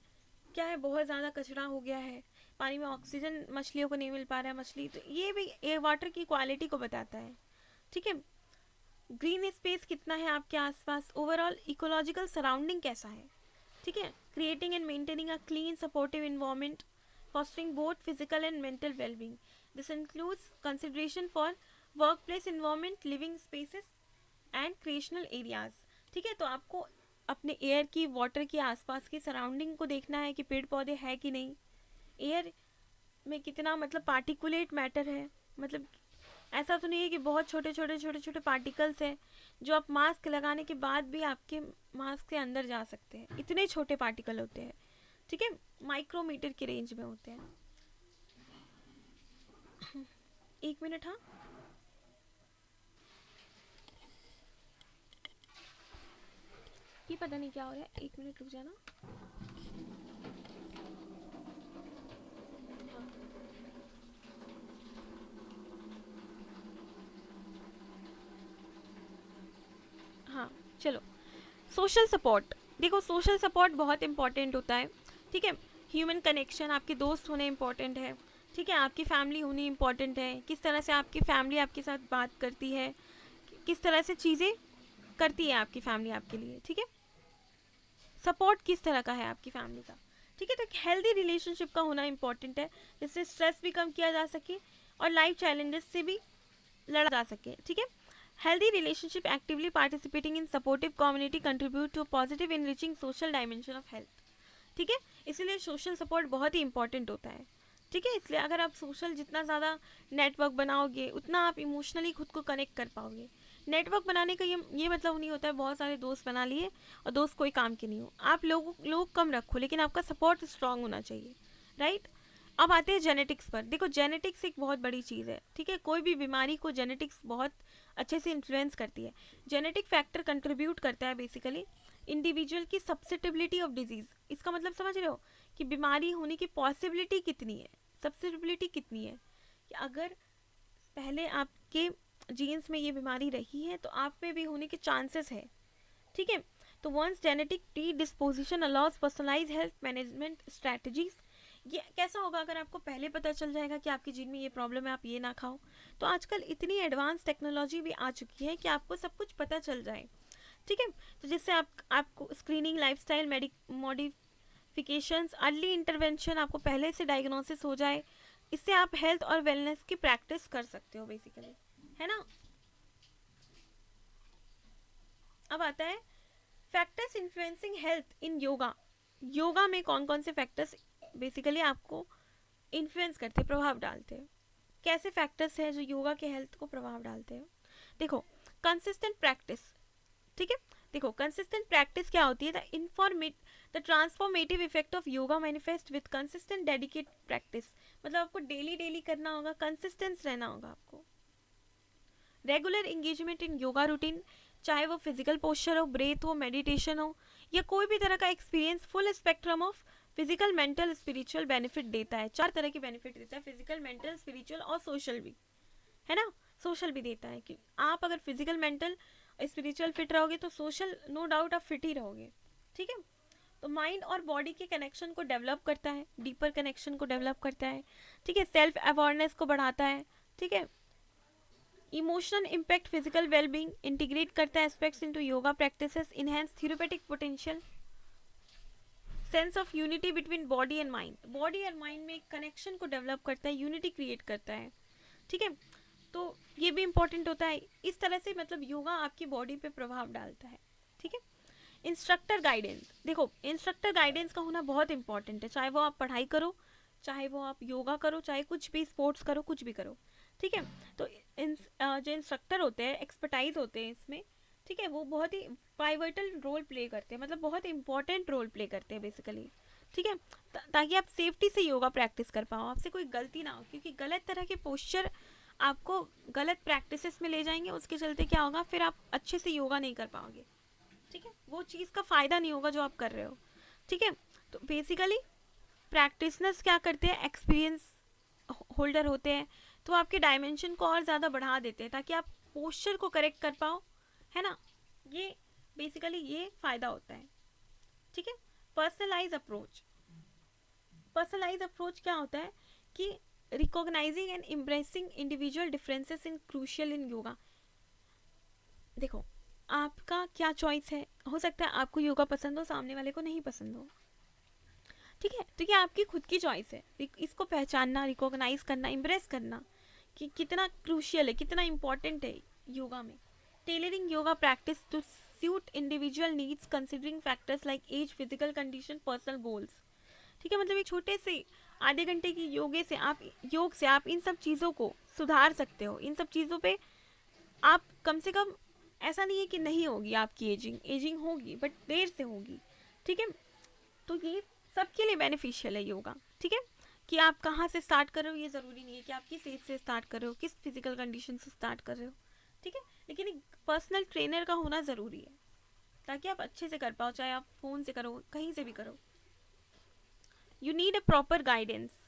क्या है, बहुत ज़्यादा कचरा हो गया है, पानी में ऑक्सीजन मछलियों को नहीं मिल पा रहा है, मछली, तो ये भी एयर वाटर की क्वालिटी को बताता है, ठीक है। ग्रीन स्पेस कितना है आपके आसपास, ओवरऑल इकोलॉजिकल सराउंडिंग कैसा है, ठीक है, creating and maintaining a clean supportive environment, fostering both physical and mental well-being. This includes consideration for workplace environment, living spaces and creational areas. ठीक है, तो आपको अपने एयर की, वाटर की, आसपास की सराउंडिंग को देखना है कि पेड़ पौधे है कि नहीं, एयर में कितना मतलब पार्टिकुलेट मैटर है, मतलब ऐसा तो नहीं है कि बहुत छोटे छोटे छोटे छोटे पार्टिकल्स हैं जो आप मास्क लगाने के बाद भी आपके मास्क के अंदर जा सकते हैं, इतने छोटे पार्टिकल होते हैं, ठीक है, माइक्रोमीटर की रेंज में होते हैं। एक मिनट, हाँ, ये पता नहीं क्या हो रहा है, एक मिनट रुक जाना। हाँ, चलो, सोशल सपोर्ट, देखो सोशल सपोर्ट बहुत इंपॉर्टेंट होता है, ठीक है, ह्यूमन कनेक्शन, आपके दोस्त होने इंपॉर्टेंट है, ठीक है, आपकी फैमिली होनी इंपॉर्टेंट है, किस तरह से आपकी फैमिली आपके साथ बात करती है, किस तरह से चीज़ें करती है आपकी फैमिली आपके लिए, ठीक है, सपोर्ट किस तरह का है आपकी फैमिली का, ठीक है, तो एक हेल्दी रिलेशनशिप का होना इंपॉर्टेंट है, जिससे स्ट्रेस भी कम किया जा सके और लाइफ चैलेंजेस से भी लड़ा जा सके, ठीक है। Healthy relationship actively participating in supportive community contribute to positive enriching social dimension of health, ठीक है, इसीलिए सोशल सपोर्ट बहुत ही इंपॉर्टेंट होता है, ठीक है, इसलिए अगर आप सोशल जितना ज़्यादा नेटवर्क बनाओगे उतना आप इमोशनली खुद को कनेक्ट कर पाओगे। नेटवर्क बनाने का ये मतलब नहीं होता है बहुत सारे दोस्त बना लिए और दोस्त कोई काम के नहीं हो, आप लोग कम रखो लेकिन आपका सपोर्ट स्ट्रांग होना चाहिए, राइट। अब आते हैं जेनेटिक्स पर, देखो जेनेटिक्स एक बहुत बड़ी चीज़ है, ठीक है, कोई भी बीमारी को जेनेटिक्स बहुत अच्छे से इन्फ्लुएंस करती है, जेनेटिक फैक्टर कंट्रीब्यूट करता है बेसिकली इंडिविजुअल की सब्सिटिबिलिटी ऑफ डिजीज़, इसका मतलब समझ रहे हो कि बीमारी होने की पॉसिबिलिटी कितनी है, सब्सिटिबिलिटी कितनी है, कि अगर पहले आपके जीन्स में ये बीमारी रही है तो आप में भी होने के चांसेस है, ठीक है, तो once genetic predisposition allows personalise health management strategies, ये कैसा होगा अगर आपको पहले पता चल जाएगा कि आपकी जीन में ये प्रॉब्लम है, आप ये ना खाओ, तो आजकल इतनी एडवांस टेक्नोलॉजी भी आ चुकी है कि आपको सब कुछ पता चल जाए, ठीक है, तो जिससे आपको screening, lifestyle modifications, early intervention, आपको पहले से डायग्नोसिस हो जाए, इससे आप हेल्थ और वेलनेस की प्रैक्टिस कर सकते हो बेसिकली, है ना। अब आता है फैक्टर्स इन्फ्लुएंसिंग हेल्थ इन योगा, योगा में कौन कौन से फैक्टर्स बेसिकली आपको इन्फ्लुएंस करते, प्रभाव डालते हैं, कैसे फैक्टर्स हैं जो योगा के हेल्थ को प्रभाव डालते हैं। देखो कंसिस्टेंट प्रैक्टिस, ठीक है, देखो कंसिस्टेंट प्रैक्टिस क्या होती है, the transformative effect of yoga manifest with consistent dedicate practice, मतलब आपको डेली डेली करना होगा, कंसिस्टेंस रहना होगा आपको, रेगुलर इंगेजमेंट इन योगा रूटीन, चाहे वो फिजिकल पोस्चर हो, ब्रेथ हो, मेडिटेशन हो, या कोई भी तरह का experience, full spectrum of physical, mental, spiritual benefit देता है, 4 तरह के बेनिफिट देता है, फिजिकल, मेंटल, स्पिरिचुअल और सोशल भी, है ना, सोशल भी देता है कि आप अगर फिजिकल, मेंटल, स्पिरिचुअल फिट रहोगे तो सोशल नो डाउट आप फिट ही रहोगे, ठीक है, तो माइंड और बॉडी के कनेक्शन को डेवलप करता है, डीपर कनेक्शन को डेवलप करता है, ठीक है, सेल्फ अवेयरनेस को बढ़ाता है, ठीक है, emotional impact, physical wellbeing, integrate करता है aspects into yoga practices, enhance therapeutic potential, sense of unity between body and mind, body और माइंड में एक कनेक्शन को डेवलप करता है, यूनिटी क्रिएट करता है, ठीक है, तो ये भी इंपॉर्टेंट होता है, इस तरह से मतलब योगा आपकी बॉडी पे प्रभाव डालता है, ठीक है। इंस्ट्रक्टर गाइडेंस, देखो इंस्ट्रक्टर गाइडेंस का होना बहुत इंपॉर्टेंट है, चाहे वो आप पढ़ाई करो, चाहे वो आप योगा करो, चाहे कुछ भी स्पोर्ट्स करो, कुछ भी करो, ठीक है, तो जो इंस्ट्रक्टर होते हैं, एक्सपर्टाइज होते हैं इसमें, ठीक है, वो बहुत ही पाइवटल रोल प्ले करते हैं, मतलब बहुत इंपॉर्टेंट रोल प्ले करते हैं बेसिकली। ठीक है, ताकि आप सेफ्टी से योगा प्रैक्टिस कर पाओ, आपसे कोई गलती ना हो, क्योंकि गलत तरह के पोस्चर आपको गलत प्रैक्टिसेस में ले जाएंगे, उसके चलते क्या होगा, फिर आप अच्छे से योगा नहीं कर पाओगे। ठीक है, वो चीज़ का फ़ायदा नहीं होगा जो आप कर रहे हो। ठीक है, तो बेसिकली प्रैक्टिसनर्स क्या करते हैं, एक्सपीरियंस होल्डर होते हैं, तो आपके डायमेंशन को और ज़्यादा बढ़ा देते हैं ताकि आप पोस्चर को करेक्ट कर पाओ, है ना। ये बेसिकली ये फ़ायदा होता है। ठीक है, पर्सनलाइज अप्रोच। पर्सनलाइज अप्रोच क्या होता है कि recognising and embracing individual differences in crucial in yoga. देखो, आपका क्या चॉइस है, हो सकता है आपको योगा पसंद हो, सामने वाले को नहीं पसंद हो। ठीक है, तो ये आपकी खुद की चॉइस है, इसको पहचानना, रिकॉग्नाइज करना, इम्प्रेस करना कि कितना क्रूशियल है, कितना इंपॉर्टेंट है योगा में। Tailoring yoga practice to suit individual needs considering factors like age, physical condition, personal goals. ठीक है, मतलब एक छोटे से आधे घंटे की योग से आप इन सब चीज़ों को सुधार सकते हो। इन सब चीज़ों पे आप कम से कम, ऐसा नहीं है कि नहीं होगी आपकी एजिंग, एजिंग होगी बट देर से होगी। ठीक है, तो ये सबके लिए बेनिफिशियल है योगा। ठीक है, कि आप कहाँ से स्टार्ट कर रहे हो, ये ज़रूरी नहीं है कि आप किस एज से स्टार्ट कर रहे हो, किस फिजिकल कंडीशन से स्टार्ट कर रहे हो। ठीक है, लेकिन एक पर्सनल ट्रेनर का होना ज़रूरी है ताकि आप अच्छे से कर पाओ, चाहे आप फ़ोन से करो, कहीं से भी करो। You need a proper guidance.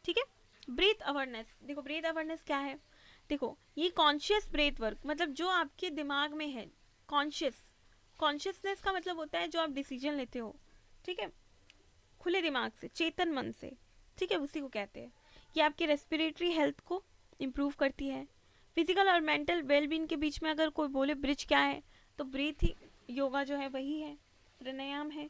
ठीक है, ब्रीथ अवेयरनेस। देखो, ब्रीथ अवेयरनेस क्या है, देखो ये कॉन्शियस ब्रेथ वर्क, मतलब जो आपके दिमाग में है, कॉन्शियसनेस का मतलब होता है जो आप डिसीजन लेते हो। ठीक है, खुले दिमाग से, चेतन मन से। ठीक है, उसी को कहते हैं। ये आपकी रेस्पिरेटरी हेल्थ को इम्प्रूव करती है। फिजिकल और मेंटल वेलबींग के बीच में अगर कोई बोले ब्रिज क्या है, तो ब्रीथ ही योगा जो है वही है, प्राणायाम है।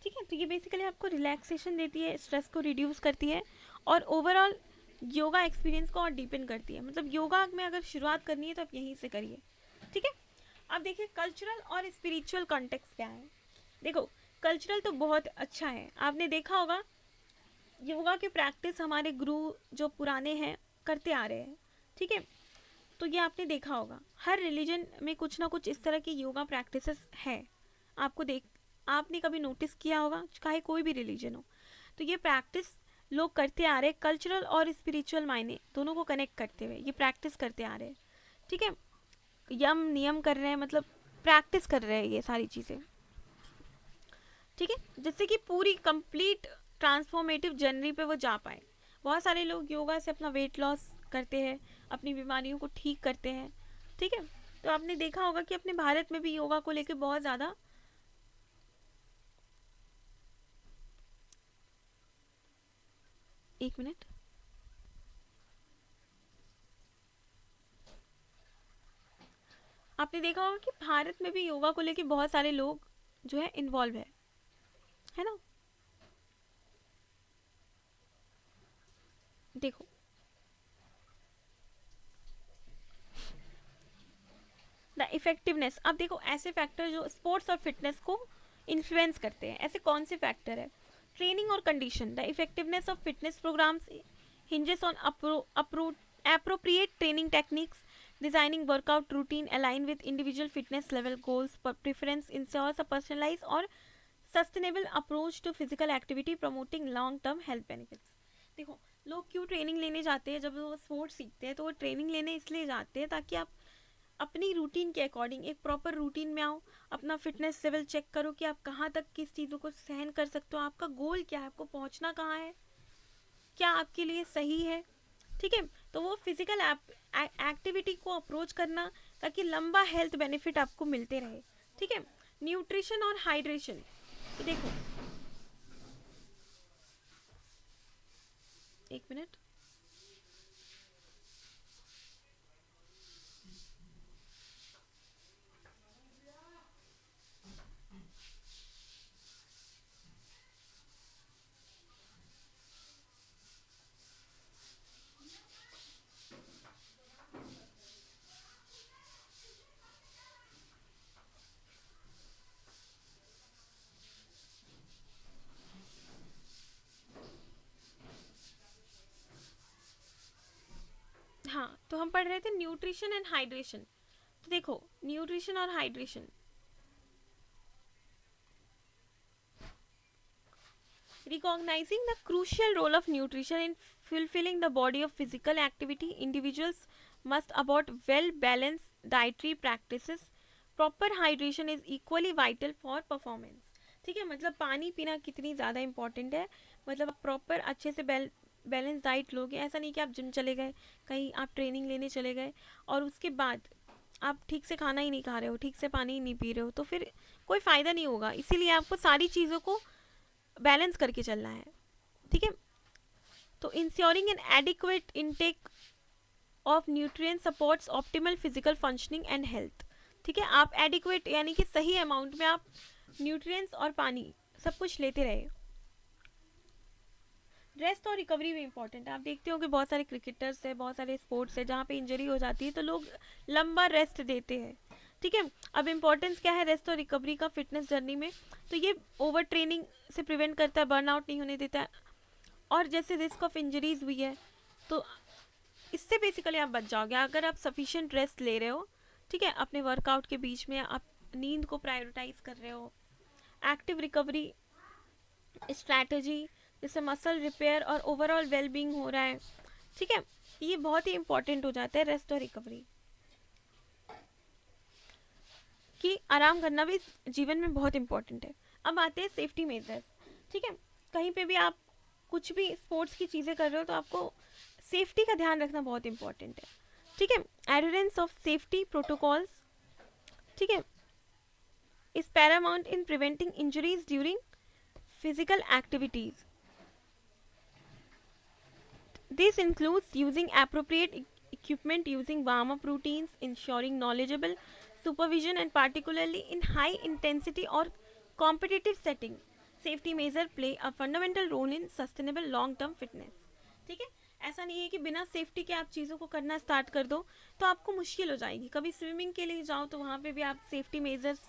ठीक है, तो ये बेसिकली आपको रिलैक्सेशन देती है, स्ट्रेस को रिड्यूस करती है और ओवरऑल योगा एक्सपीरियंस को और डीपन करती है। मतलब योगा में अगर शुरुआत करनी है तो आप यहीं से करिए। ठीक है, अब देखिए कल्चरल और स्पिरिचुअल कॉन्टेक्स्ट क्या है। देखो, कल्चरल तो बहुत अच्छा है, आपने देखा होगा योगा की प्रैक्टिस हमारे गुरु जो पुराने हैं करते आ रहे हैं। ठीक है, तो ये आपने देखा होगा हर रिलीजन में कुछ ना कुछ इस तरह की योगा प्रैक्टिसेस है। आपको देख आपने कभी नोटिस किया होगा, चाहे कोई भी रिलीजन हो, तो ये प्रैक्टिस लोग करते आ रहे हैं, कल्चरल और स्पिरिचुअल मायने दोनों को कनेक्ट करते हुए ये प्रैक्टिस करते आ रहे हैं। ठीक है, यम नियम कर रहे हैं, मतलब प्रैक्टिस कर रहे हैं ये सारी चीज़ें। ठीक है, जिससे कि पूरी कंप्लीट ट्रांसफॉर्मेटिव जर्नी पे वो जा पाए। बहुत सारे लोग योगा से अपना वेट लॉस करते हैं, अपनी बीमारियों को ठीक करते हैं। ठीक है, तो आपने देखा होगा कि अपने भारत में भी योगा को लेकर बहुत ज़्यादा, एक मिनट, आपने देखा होगा कि भारत में भी योगा को लेकर बहुत सारे लोग जो है इन्वॉल्व है ना। देखो, द इफेक्टिवनेस, अब देखो ऐसे फैक्टर जो स्पोर्ट्स और फिटनेस को इन्फ्लुएंस करते हैं, ऐसे कौन से फैक्टर है। ट्रेनिंग और condition, the effectiveness of fitness programmes hinges on appropriate training techniques, designing workout routine aligned with individual fitness level goals, preference ensures a personalized or sustainable approach to physical activity, promoting long term health benefits। देखो, लोग क्यों training लेने जाते हैं, जब वो sports सीखते हैं तो वो ट्रेनिंग लेने इसलिए जाते हैं ताकि आप अपनी रूटीन के अकॉर्डिंग एक प्रॉपर रूटीन में आओ, अपना फिटनेस लेवल चेक करो कि आप कहाँ तक किस चीज़ों को सहन कर सकते हो, आपका गोल क्या है, आपको पहुँचना कहाँ है, क्या आपके लिए सही है। ठीक है, तो वो फिजिकल एक्टिविटी को अप्रोच करना ताकि लंबा हेल्थ बेनिफिट आपको मिलते रहे। ठीक है, न्यूट्रिशन और हाइड्रेशन, देखो एक मिनट, हाँ, तो हम पढ़ रहे थे न्यूट्रिशन एंड हाइड्रेशन। तो देखो, न्यूट्रिशन और hydration, recognizing the crucial role of nutrition in fulfilling the body of physical activity, individuals must adopt well balanced dietary practices. Proper hydration is equally vital for performance. ठीक है, मतलब पानी पीना कितनी ज़्यादा इंपॉर्टेंट है, मतलब आप प्रॉपर अच्छे से बैलेंस डाइट लोगे। ऐसा नहीं कि आप जिम चले गए, कहीं आप ट्रेनिंग लेने चले गए और उसके बाद आप ठीक से खाना ही नहीं खा रहे हो, ठीक से पानी ही नहीं पी रहे हो, तो फिर कोई फ़ायदा नहीं होगा। इसीलिए आपको सारी चीज़ों को बैलेंस करके चलना है। ठीक है, तो ensuring N adequate intake of nutrient supports optimal physical functioning and health. ठीक है, आप एडिक्वेट यानी कि सही अमाउंट में आप न्यूट्रिएंट्स और पानी सब कुछ लेते रहे। रेस्ट और रिकवरी भी इंपॉर्टेंट है। आप देखते हो कि बहुत सारे क्रिकेटर्स है, बहुत सारे स्पोर्ट्स है जहाँ पे इंजरी हो जाती है तो लोग लंबा रेस्ट देते हैं। ठीक है, अब इम्पोर्टेंस क्या है रेस्ट और रिकवरी का फिटनेस जर्नी में, तो ये ओवर ट्रेनिंग से प्रिवेंट करता है, बर्नआउट नहीं होने देता है, और जैसे रिस्क ऑफ इंजरीज हुई है तो इससे बेसिकली आप बच जाओगे अगर आप सफिशिएंट रेस्ट ले रहे हो। ठीक है, अपने वर्कआउट के बीच में आप नींद को प्रायोरिटाइज कर रहे हो, एक्टिव रिकवरी स्ट्रैटेजी जैसे मसल रिपेयर और ओवरऑल वेलबींग हो रहा है। ठीक है, ये बहुत ही इंपॉर्टेंट हो जाता है रेस्ट और रिकवरी, कि आराम करना भी जीवन में बहुत इंपॉर्टेंट है। अब आते हैं सेफ्टी मेजर्स। ठीक है, कहीं पे भी आप कुछ भी स्पोर्ट्स की चीज़ें कर रहे हो तो आपको सेफ्टी का ध्यान रखना बहुत इंपॉर्टेंट है। ठीक है, एडहेरेंस ऑफ सेफ्टी प्रोटोकॉल्स, ठीक है, is Paramount in preventing injuries during physical activities. This includes using appropriate equipment, using warm-up routines, ensuring knowledgeable supervision, and particularly in high-intensity or competitive setting. Safety measures play a fundamental role in sustainable long-term fitness. ठीक है, ऐसा नहीं है कि बिना safety के आप चीज़ों को करना स्टार्ट कर दो तो आपको मुश्किल हो जाएगी। कभी स्विमिंग के लिए जाओ तो वहाँ पे भी आप सेफ्टी मेजर्स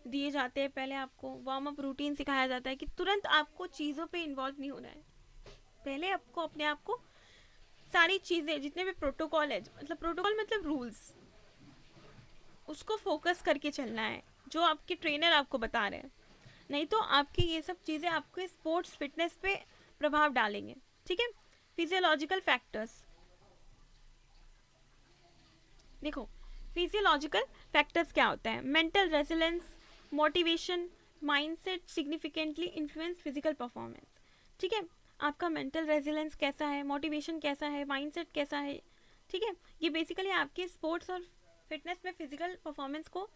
दिए जाते हैं, पहले आपको वार्म अप रूटीन सिखाया जाता है कि तुरंत आपको चीज़ों पे इन्वॉल्व नहीं होना है, पहले आपको अपने आप को सारी चीज़ें जितने भी प्रोटोकॉल है, मतलब प्रोटोकॉल मतलब रूल्स, उसको फोकस करके चलना है जो आपके ट्रेनर आपको बता रहे हैं, नहीं तो आपकी ये सब चीज़ें आपके स्पोर्ट्स फिटनेस पे प्रभाव डालेंगे। ठीक है, फिजियोलॉजिकल फैक्टर्स, देखो फिजियोलॉजिकल फैक्टर्स क्या होता है। Mental resilience, motivation, mindset significantly influence physical performance. ठीक है, आपका मेंटल रेजिलेंस कैसा है, मोटिवेशन कैसा है, माइंडसेट कैसा है। ठीक है, ये बेसिकली आपके स्पोर्ट्स और फिटनेस में फिजिकल परफॉर्मेंस को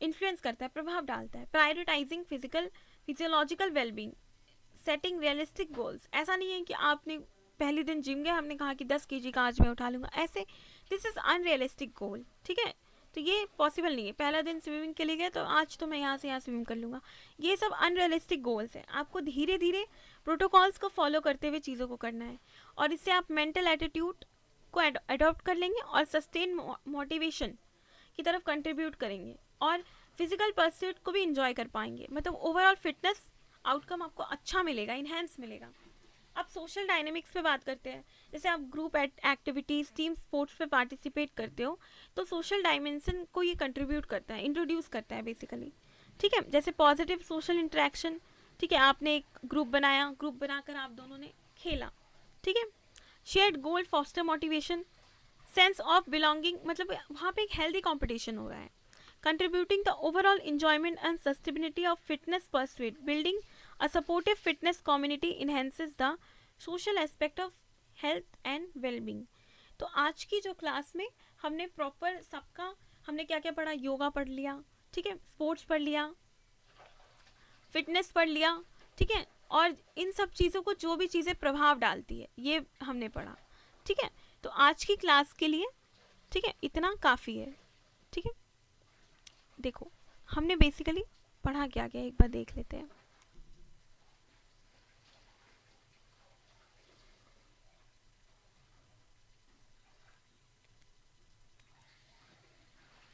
इन्फ्लुएंस करता है, प्रभाव डालता है। Prioritising physical physiological wellbeing, setting realistic goals. ऐसा नहीं है कि आपने पहले दिन जिम गए, हमने कहा कि 10 kg का आज मैं उठा लूँगा, ऐसे दिस इज़ अनरियलिस्टिक गोल। ठीक है, तो ये पॉसिबल नहीं है। पहला दिन स्विमिंग के लिए गए तो आज तो मैं यहाँ से यहाँ स्विम कर लूँगा, ये सब अनरियलिस्टिक गोल्स हैं। आपको धीरे धीरे प्रोटोकॉल्स को फॉलो करते हुए चीज़ों को करना है, और इससे आप मेंटल एटीट्यूड को अडॉप्ट कर लेंगे और सस्टेन मोटिवेशन की तरफ कंट्रीब्यूट करेंगे, और फिजिकल परस्यूट को भी इंजॉय कर पाएंगे। मतलब ओवरऑल फिटनेस आउटकम आपको अच्छा मिलेगा, इन्हेंस मिलेगा। अब सोशल डायनेमिक्स पे बात करते हैं। जैसे आप ग्रुप एक्टिविटीज़, टीम स्पोर्ट्स पे पार्टिसिपेट करते हो तो सोशल डायमेंशन को ये कंट्रीब्यूट करता है, इंट्रोड्यूस करता है बेसिकली। ठीक है, जैसे पॉजिटिव सोशल इंटरेक्शन। ठीक है, आपने एक ग्रुप बनाया, ग्रुप बनाकर आप दोनों ने खेला। ठीक है, shared goal foster motivation, sense of belonging, मतलब वहाँ पे एक हेल्दी कॉम्पिटिशन हो रहा है। Contributing the overall enjoyment and sustainability of fitness pursuit, building a supportive fitness community enhances the social aspect of health and well-being। तो आज की जो क्लास में हमने प्रॉपर सबका, हमने क्या क्या पढ़ा, योगा पढ़ लिया, ठीक है, स्पोर्ट्स पढ़ लिया, फिटनेस पढ़ लिया, ठीक है, और इन सब चीज़ों को जो भी चीज़ें प्रभाव डालती है ये हमने पढ़ा। ठीक है, तो आज की क्लास के लिए ठीक है इतना काफ़ी है। ठीक है, देखो हमने बेसिकली पढ़ा क्या क्या, एक बार देख लेते हैं।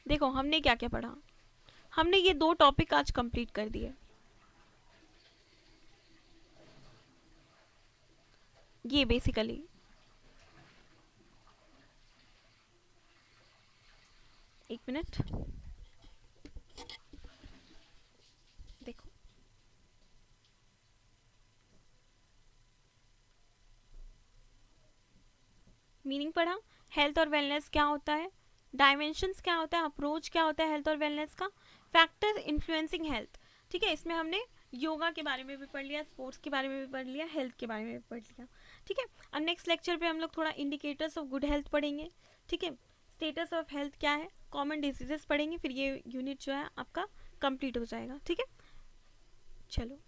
देखो हमने क्या क्या पढ़ा, हमने ये 2 टॉपिक आज कंप्लीट कर दिए। ये बेसिकली, एक मिनट मिनट, देखो मीनिंग पढ़ा, हेल्थ और वेलनेस क्या होता है, डायमेंशंस क्या होता है, अप्रोच क्या होता है हेल्थ और वेलनेस का, फैक्टर इन्फ्लुएंसिंग हेल्थ। ठीक है, इसमें हमने योगा के बारे में भी पढ़ लिया, स्पोर्ट्स के बारे में भी पढ़ लिया, हेल्थ के बारे में भी पढ़ लिया। ठीक है, और नेक्स्ट लेक्चर पे हम लोग थोड़ा इंडिकेटर्स ऑफ गुड हेल्थ पढ़ेंगे। ठीक है, स्टेटस ऑफ हेल्थ क्या है, कॉमन डिजीजेस पढ़ेंगे, फिर ये यूनिट जो है आपका कंप्लीट हो जाएगा। ठीक है, चलो।